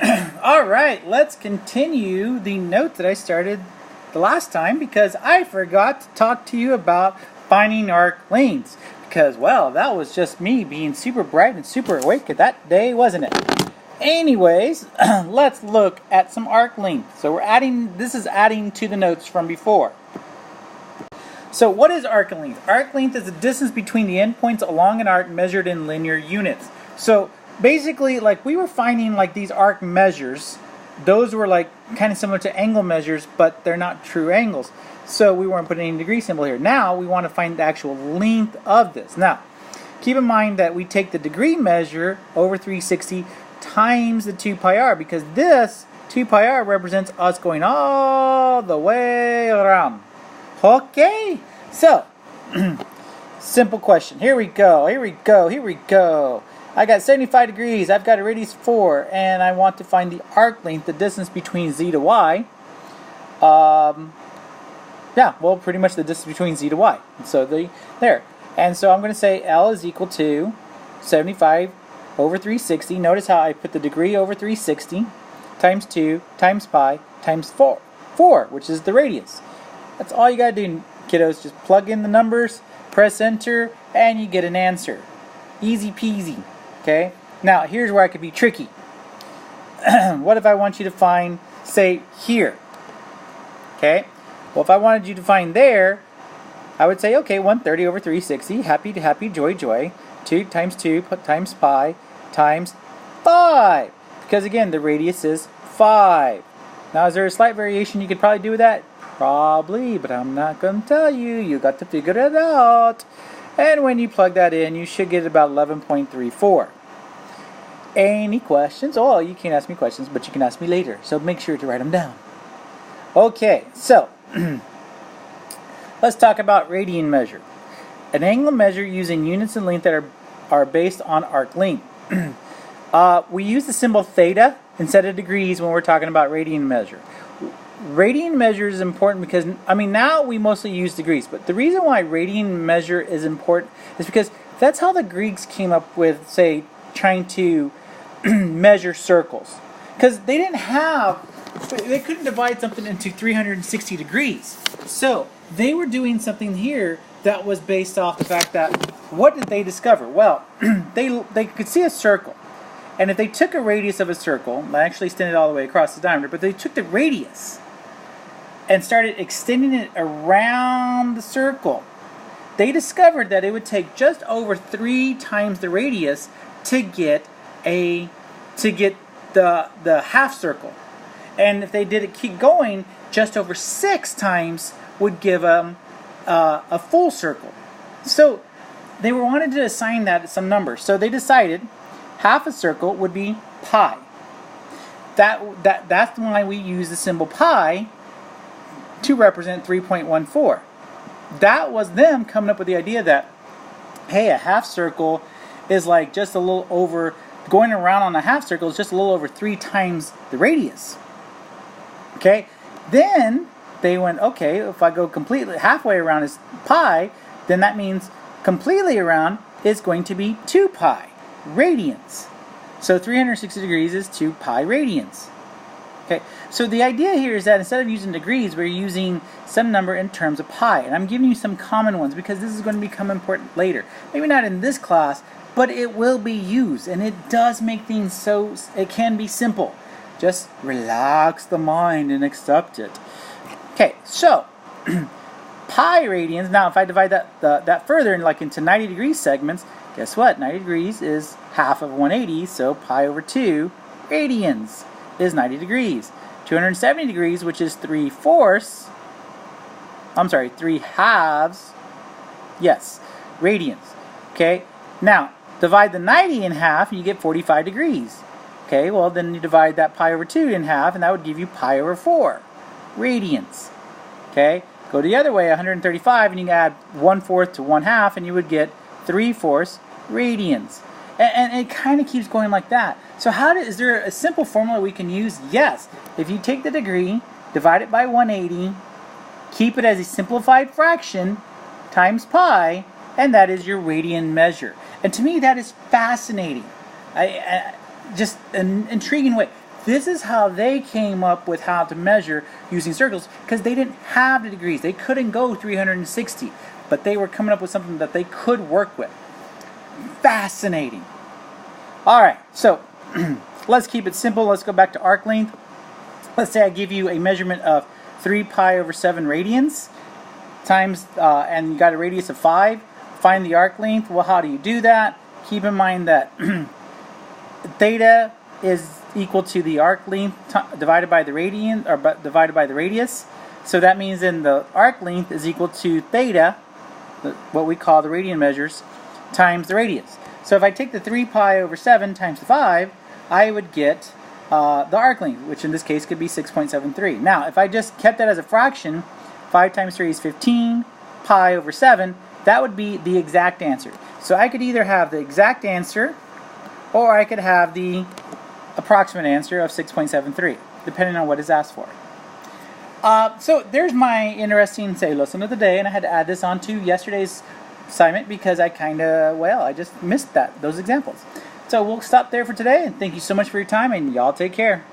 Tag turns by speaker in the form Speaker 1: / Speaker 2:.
Speaker 1: Alright, let's continue the note that I started the last time because I forgot to talk to you about finding arc lengths. Because, well, that was just me being super bright and super awake that day, wasn't it? Anyways, let's look at some arc length. So this is adding to the notes from before. So what is arc length? Arc length is the distance between the endpoints along an arc measured in linear units. So basically, like, we were finding like these arc measures. Those were like kind of similar to angle measures, but they're not true angles. So we weren't putting any degree symbol here. Now we want to find the actual length of this. Now, keep in mind that we take the degree measure over 360 times the 2 pi r, because this 2 pi r represents us going all the way around. Okay, so simple question. Here we go. I got 75 degrees. I've got a radius 4, and I want to find the arc length, the distance between z to y. Pretty much the distance between z to y. So there. And so I'm going to say L is equal to 75 over 360. Notice how I put the degree over 360 times 2 times pi times 4, which is the radius. That's all you got to do, kiddos. Just plug in the numbers, press enter, and you get an answer. Easy peasy. Okay? Now, here's where I could be tricky. What if I want you to find, say, here? Okay? Well, if I wanted you to find there, I would say, okay, 130 over 360, happy, joy, 2 times pi times 5. Because, again, the radius is 5. Now, is there a slight variation you could probably do with that? Probably, but I'm not going to tell you. You got to figure it out. And when you plug that in, you should get about 11.34. Any questions? Oh, you can't ask me questions, but you can ask me later. So make sure to write them down. Okay, so let's talk about radian measure. An angle measure using units in length that are based on arc length. We use the symbol theta instead of degrees when we're talking about radian measure. Radian measure is important because, now we mostly use degrees, but the reason why radian measure is important is because that's how the Greeks came up with, say, trying to measure circles. Because they couldn't divide something into 360 degrees. So they were doing something here that was based off the fact that, what did they discover? Well, they could see a circle. And if they took a radius of a circle, I actually extended it all the way across the diameter, but they took the radius and started extending it around the circle, they discovered that it would take just over 3 times the radius to get the half circle. And if they did it keep going, just over 6 times would give them a full circle. So they wanted to assign that some number. So they decided half a circle would be pi. That's why we use the symbol pi to represent 3.14. That was them coming up with the idea that, hey, a half circle is like just a little over, going around on a half circle is just a little over 3 times the radius. Okay? Then they went, okay, if I go completely halfway around is pi, then that means completely around is going to be 2 pi radians. So 360 degrees is 2 pi radians. Okay, so the idea here is that instead of using degrees, we're using some number in terms of pi. And I'm giving you some common ones because this is going to become important later. Maybe not in this class, but it will be used. And it does make things so, it can be simple. Just relax the mind and accept it. Okay, so pi radians. Now, if I divide that further into 90 degree segments, guess what? 90 degrees is half of 180, so pi over 2 radians is 90 degrees. 270 degrees, which is 3 halves, yes, radians. Okay, now divide the 90 in half and you get 45 degrees. Okay, well then you divide that pi over 2 in half and that would give you pi over 4 radians. Okay, go the other way, 135, and you can add 1/4 to 1/2 and you would get 3/4 radians. And it kind of keeps going like that. So is there a simple formula we can use? Yes. If you take the degree, divide it by 180, keep it as a simplified fraction, times pi, and that is your radian measure. And to me, that is fascinating. Just an intriguing way. This is how they came up with how to measure using circles, because they didn't have the degrees. They couldn't go 360, but they were coming up with something that they could work with. Fascinating. All right, so let's keep it simple. Let's go back to arc length. Let's say I give you a measurement of 3 pi over 7 radians times, and you got a radius of 5. Find the arc length. Well, how do you do that? Keep in mind that theta is equal to the arc length divided by the radian, or divided by the radius. So that means then the arc length is equal to theta, what we call the radian measures, times the radius. So if I take the 3 pi over 7 times the 5, I would get the arc length, which in this case could be 6.73. Now, if I just kept that as a fraction, 5 times 3 is 15, pi over 7, that would be the exact answer. So I could either have the exact answer, or I could have the approximate answer of 6.73, depending on what is asked for. So there's my interesting, say, lesson of the day, and I had to add this on to yesterday's assignment because I I just missed those examples. So we'll stop there for today, and thank you so much for your time, and y'all take care.